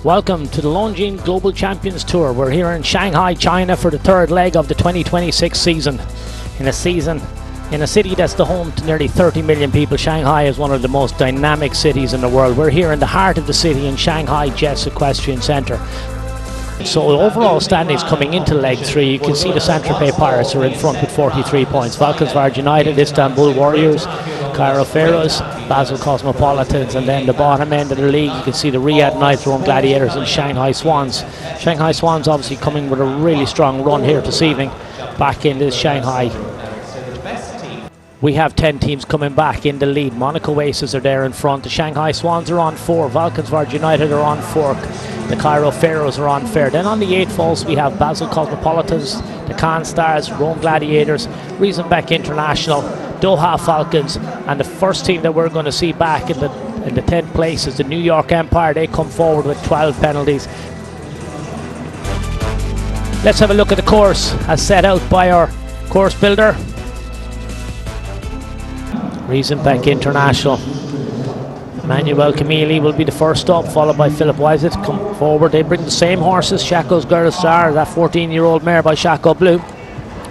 Welcome to the Longines Global Champions Tour. We're here in Shanghai, China for the third leg of the 2026 season. In a city that's the home to nearly 30 million people, Shanghai is one of the most dynamic cities in the world. We're here in the heart of the city in Shanghai Jets Equestrian Centre. So overall standings coming into leg 3, you can see the Saint-Tropez Pirates are in front with 43 points. Valkenswaard United, Istanbul Warriors, Cairo Pharaohs, Basel Cosmopolitans, and then the bottom end of the league you can see the Riyadh Knights, Rome Gladiators and Shanghai Swans. Shanghai Swans obviously coming with a really strong run here this evening back into Shanghai. We have 10 teams coming back in the lead. Monaco Aces are there in front. The Shanghai Swans are on 4. Valkenswaard United are on 4. The Cairo Pharaohs are on fair. Then on the 8 falls we have Basel Cosmopolitans, the Cannes Stars, Rome Gladiators, Riesenbeck International, Doha Falcons, and the first team that we're going to see back in the 10th place is the New York Empire. They come forward with 12 penalties. Let's have a look at the course as set out by our course builder. Riesenbeck International. Manuel Camilli will be the first up, followed by Philip Wisett. Come forward, they bring the same horses. Shaco's Girl Star, that 14-year-old mare by Shaco Blue.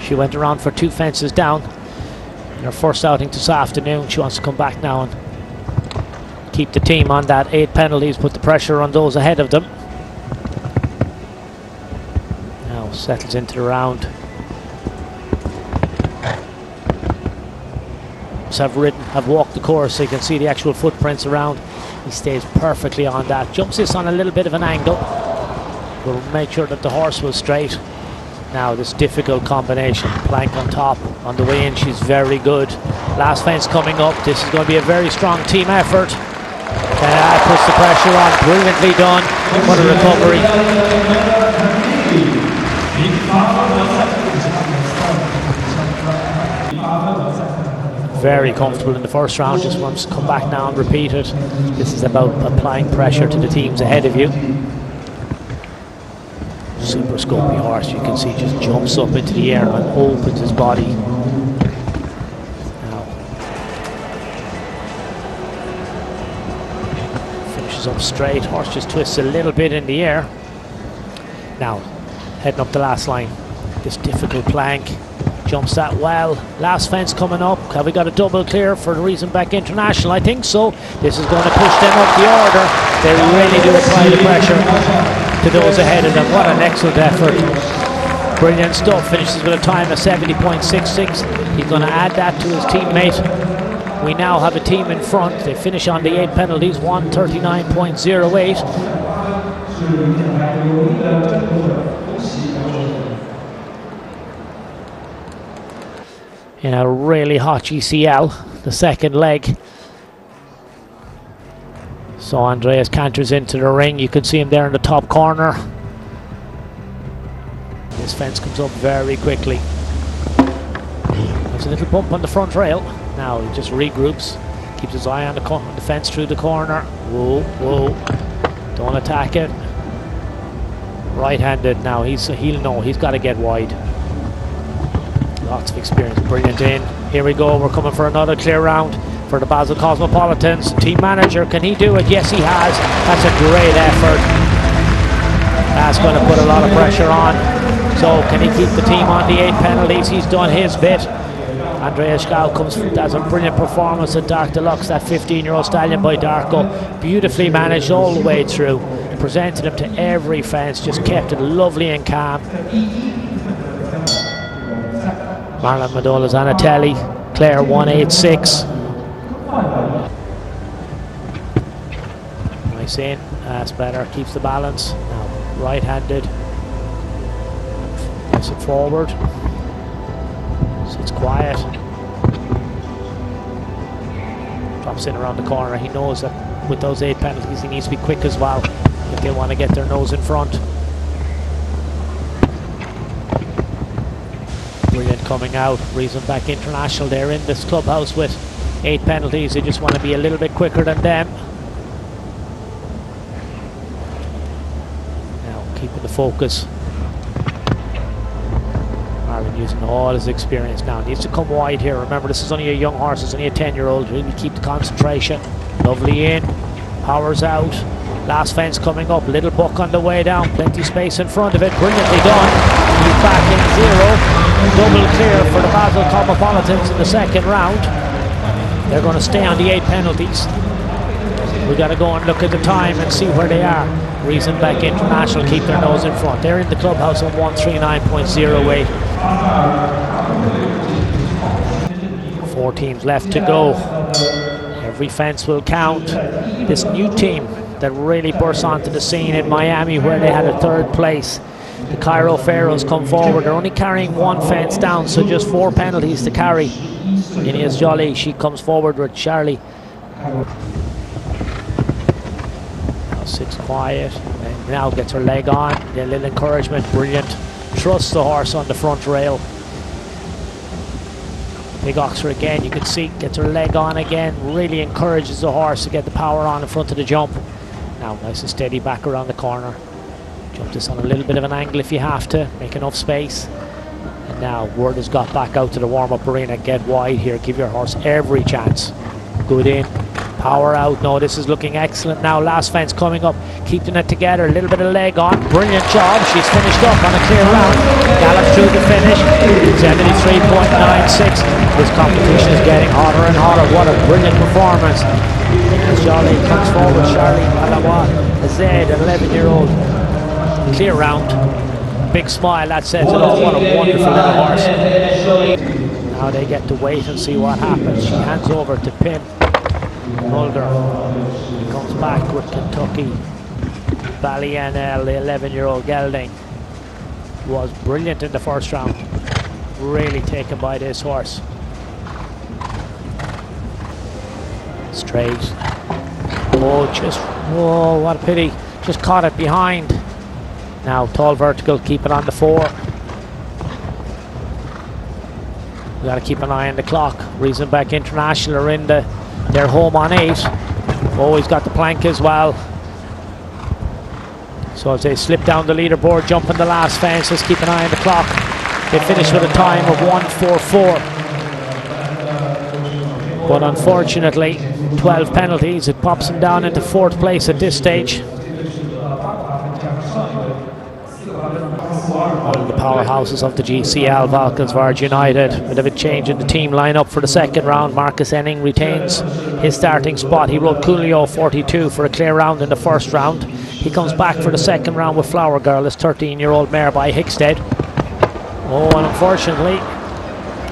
She went around for 2 fences down in her first outing this afternoon. She wants to come back now and keep the team on that 8 penalties, put the pressure on those ahead of them. Now settles into the round. Have walked the course, so you can see the actual footprints around. He stays perfectly on that. Jumps this on a little bit of an angle. We'll make sure that the horse was straight. Now this difficult combination, plank on top. On the way in she's very good. Last fence coming up. This is going to be a very strong team effort. Puts the pressure on. Brilliantly done. What a recovery. Very comfortable in the first round, just wants to come back now and repeat it. This is about applying pressure to the teams ahead of you. Super scopy horse, you can see just jumps up into the air and opens his body. Now finishes up straight, horse just twists a little bit in the air. Now heading up the last line, this difficult plank. Jumps that well. Last fence coming up. Have we got a double clear for the Riesenbeck International? I think so. This is going to push them up the order. They really do apply the pressure to those ahead of them. What an excellent effort. Brilliant stuff. Finishes with a time of 70.66. He's going to add that to his teammate. We now have a team in front. They finish on the 8 penalties, 139.08. In a really hot GCL, the second leg. So Andreas canters into the ring. You can see him there in the top corner. This fence comes up very quickly. There's a little bump on the front rail. Now he just regroups, keeps his eye on the fence through the corner. Whoa, whoa! Don't attack it. Right-handed now. He'll know he's got to get wide. Lots of experience, brilliant in. Here we go, we're coming for another clear round for the Basel Cosmopolitans. Team manager, can he do it? Yes, he has. That's a great effort. That's going to put a lot of pressure on. So can he keep the team on the 8 penalties? He's done his bit. Andreas Schau does a brilliant performance at Dark Deluxe, that 15-year-old stallion by Darko. Beautifully managed all the way through. Presented him to every fence, just kept it lovely and calm. Marlon Madola's Anatelli, Claire 186. Nice in, that's better, keeps the balance. Now right-handed, puts it forward, sits quiet. Drops in around the corner. He knows that with those 8 penalties he needs to be quick as well if they want to get their nose in front. Brilliant coming out. Riesenbeck International, they're in this clubhouse with 8 penalties. They just want to be a little bit quicker than them. Now keeping the focus. Marvin using all his experience now. Needs to come wide here. Remember, this is only a young horse. It's only a 10-year-old. Really keep the concentration. Lovely in. Powers out. Last fence coming up, little buck on the way down, plenty space in front of it, brilliantly done. He's back in 0, double clear for the Basel Cosmopolitans in the second round. They're going to stay on the 8 penalties. We got to go and look at the time and see where they are. Riesenbeck International keep their nose in front. They're in the clubhouse on 139.08. 4 teams left to go. Every fence will count. This new team that really burst onto the scene in Miami, where they had a 3rd place, the Cairo Pharaohs, come forward. They're only carrying 1 fence down, so just 4 penalties to carry. Ines Jolie, she comes forward with Charlie. Now sits quiet and now gets her leg on. A little encouragement, brilliant. Trusts the horse on the front rail. Big Oxer again, you can see, gets her leg on again, really encourages the horse to get the power on in front of the jump. Now nice and steady back around the corner. Jump this on a little bit of an angle if you have to, make enough space. And now word has got back out to the warm-up arena, get wide here, give your horse every chance. Good in, power out. No, this is looking excellent now. Last fence coming up, keeping it together, a little bit of leg on, brilliant job. She's finished up on a clear round, gallop through the finish, 73.96. This competition is getting hotter and hotter. What a brilliant performance. As Jolie comes forward, Charlie Alawa, a Z, an 11-year-old, clear round. Big smile, that says it all. What a wonderful little horse. Now they get to wait and see what happens. She hands over to Pim Mulder. He comes back with Kentucky. Ballyannel, the 11-year-old gelding, was brilliant in the first round. Really taken by this horse. Straight. Oh, what a pity. Just caught it behind. Now tall vertical, keep it on the 4. We got to keep an eye on the clock. Riesenbeck International are in they're home on 8. Always got the plank as well. So as they slip down the leaderboard, jump in the last fence, let's keep an eye on the clock. They finish with a time of 1:44. But unfortunately, 12 penalties, it pops them down into 4th place at this stage. One of the powerhouses of the GCL, Valkenswaard United. A bit of a change in the team lineup for the second round. Marcus Enning retains his starting spot. He rode Coolio 42 for a clear round in the first round. He comes back for the second round with Flower Girl, his 13-year-old mare by Hickstead. Oh, and unfortunately,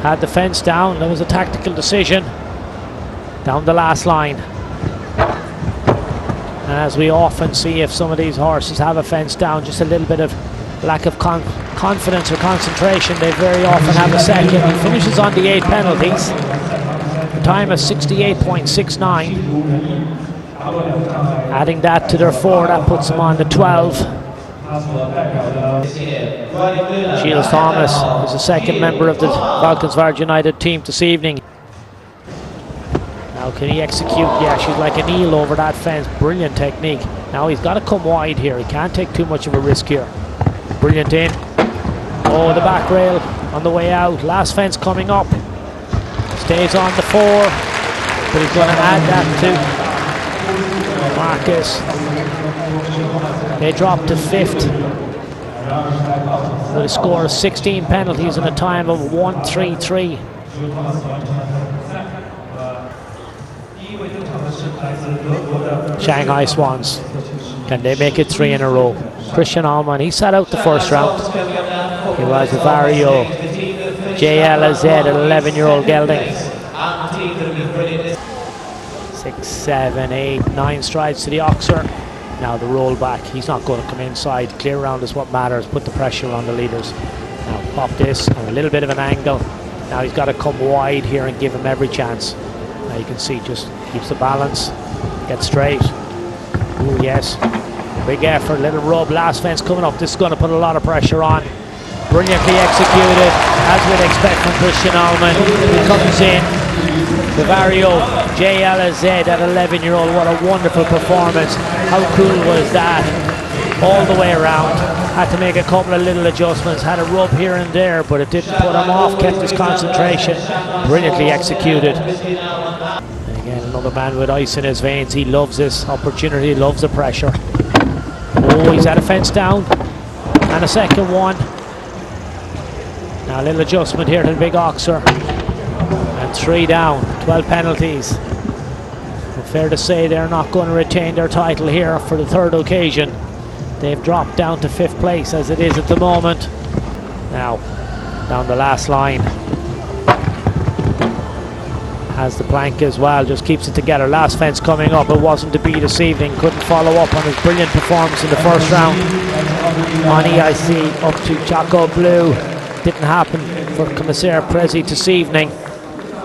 had the fence down. There was a tactical decision down the last line. And as we often see, if some of these horses have a fence down, just a little bit of lack of confidence or concentration, they very often have a second. He finishes on the 8 penalties. The time is 68.69. Adding that to their 4, that puts them on the 12. Shields Thomas is the second member of the Valkenswaard United team this evening. Now can he execute? Yeah, she's like an eel over that fence. Brilliant technique. Now he's got to come wide here. He can't take too much of a risk here. Brilliant in. Oh, the back rail on the way out. Last fence coming up. Stays on the 4, but he's going to add that to Marcus. They drop to 5th with a score of 16 penalties and a time of 1:33. Shanghai Swans. Can they make it 3 in a row? Christian Allman, he sat out the first round. He was a Vario. JLZ, an 11-year-old gelding. 6, 7, 8, 9 strides to the Oxer. Now the roll back. He's not going to come inside. Clear round is what matters. Put the pressure on the leaders. Now pop this on a little bit of an angle. Now he's got to come wide here and give him every chance. Now you can see, just keeps the balance. Get straight. Ooh, yes. Big effort, little rub. Last fence coming up. This is going to put a lot of pressure on. Brilliantly executed, as we'd expect from Christian Allman. He comes in. The Vario JLZ, that 11-year-old. What a wonderful performance. How cool was that? All the way around. Had to make a couple of little adjustments. Had a rub here and there, but it didn't put him off. Kept his concentration. Brilliantly executed. And Again, another man with ice in his veins. He loves this opportunity, loves the pressure. Oh, he's had a fence down. And a second one. Now a little adjustment here to the big Oxer. And 3 down, 12 penalties. But fair to say they're not going to retain their title here for the 3rd occasion. They've dropped down to 5th place as it is at the moment. Now, down the last line. Has the plank as well, just keeps it together. Last fence coming up, it wasn't to be this evening. Couldn't follow up on his brilliant performance in the first round. On EIC up to Choco Blue. Didn't happen for Commissaire Prezi this evening.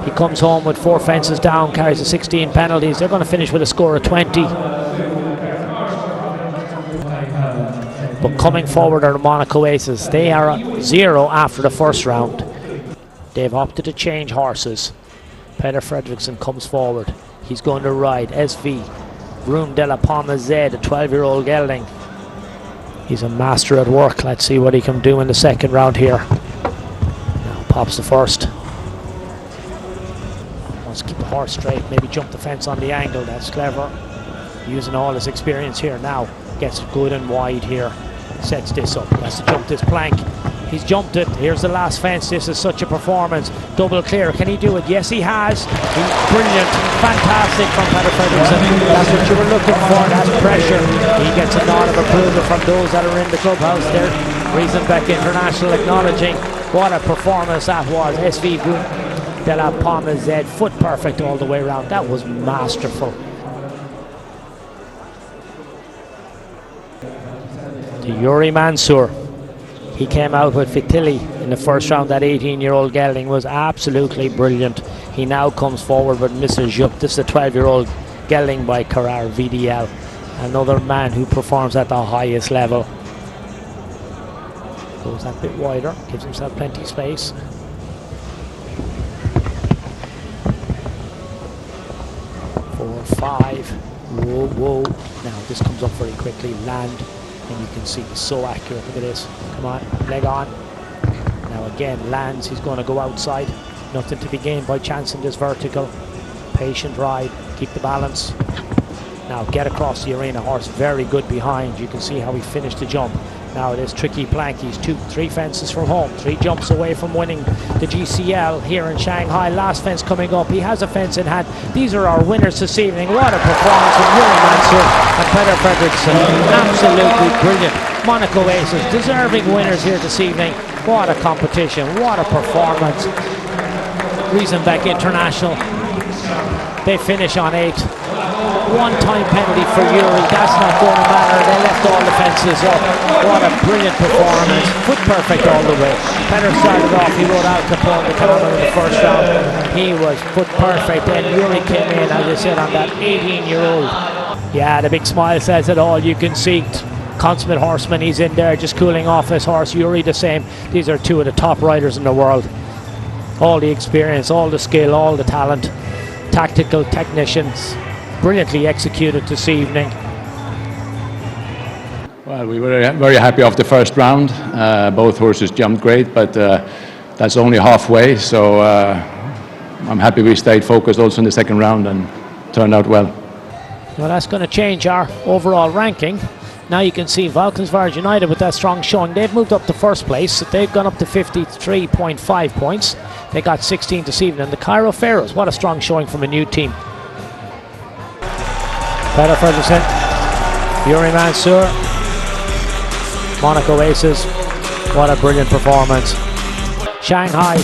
He comes home with 4 fences down, carries the 16 penalties. They're going to finish with a score of 20. But coming forward are the Monaco Aces. They are at 0 after the first round. They've opted to change horses. Peter Fredriksson comes forward. He's going to ride SV Room de la Palma Z, a 12-year-old gelding. He's a master at work. Let's see what he can do in the second round here. Now pops the first. Wants to keep the horse straight, maybe jump the fence on the angle. That's clever. Using all his experience here now. Gets good and wide here. Sets this up. Has to jump this plank. He's jumped it. Here's the last fence. This is such a performance. Double clear. Can he do it? Yes, he has. He's brilliant. Fantastic from Peter Fredriksson. That's what you were looking for. That's pressure. He gets a nod of approval from those that are in the clubhouse there. Riesenbeck International acknowledging what a performance that was. SV de la Palma Z. Foot perfect all the way around. That was masterful. To Yuri Mansour. He came out with Fitili in the first round. That 18-year-old gelding was absolutely brilliant. He now comes forward with Mr. Jup. This is a 12-year-old gelding by Carrara VDL. Another man who performs at the highest level. Goes that bit wider, gives himself plenty of space. Four, 5. Whoa, whoa. Now this comes up very quickly. Land. And you can see he's so accurate. Look at this. Come on, leg on. Now again, lands. He's going to go outside. Nothing to be gained by chance in this vertical. Patient ride. Keep the balance. Now get across the arena. Horse very good behind. You can see how he finished the jump. Now it is tricky plank. He's 3 fences from home. 3 jumps away from winning the GCL here in Shanghai. Last fence coming up. He has a fence in hand. These are our winners this evening. What a performance from Yuri Mansour and Peter Fredriksson. Absolutely brilliant. Monaco Aces, deserving winners here this evening. What a competition. What a performance. Riesenbeck International. They finish on 8. One-time penalty for Yuri. That's not going to matter. They left all the fences up. What a brilliant performance. Foot perfect all the way. Peter started off. He rode Al Capone the camera in the first round. He was foot perfect. Then Yuri came in, as I said, on that 18-year-old. Yeah, the big smile says it all. You can see consummate horseman. He's in there just cooling off his horse. Yuri the same. These are 2 of the top riders in the world. All the experience, all the skill, all the talent. Tactical technicians. Brilliantly executed this evening. Well, we were very happy off the first round. Both horses jumped great, but that's only halfway. So I'm happy we stayed focused also in the second round and turned out well. Well, that's going to change our overall ranking. Now you can see Valkenswaard United with that strong showing. They've moved up to first place. They've gone up to 53.5 points. They got 16 this evening. And the Cairo Pharaohs, what a strong showing from a new team. Peter Fredriksson, Yuri Mansour, Monaco Aces, what a brilliant performance. Shanghai,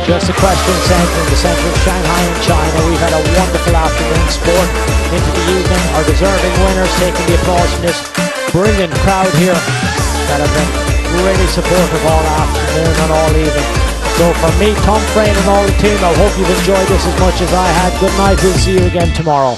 just Equestrian Centre in the centre of Shanghai in China. We've had a wonderful afternoon sport into the evening. Our deserving winners taking the applause from this brilliant crowd here that have been really supportive all afternoon and all evening. So from me, Tom Frayne and all the team, I hope you've enjoyed this as much as I had. Good night, we'll see you again tomorrow.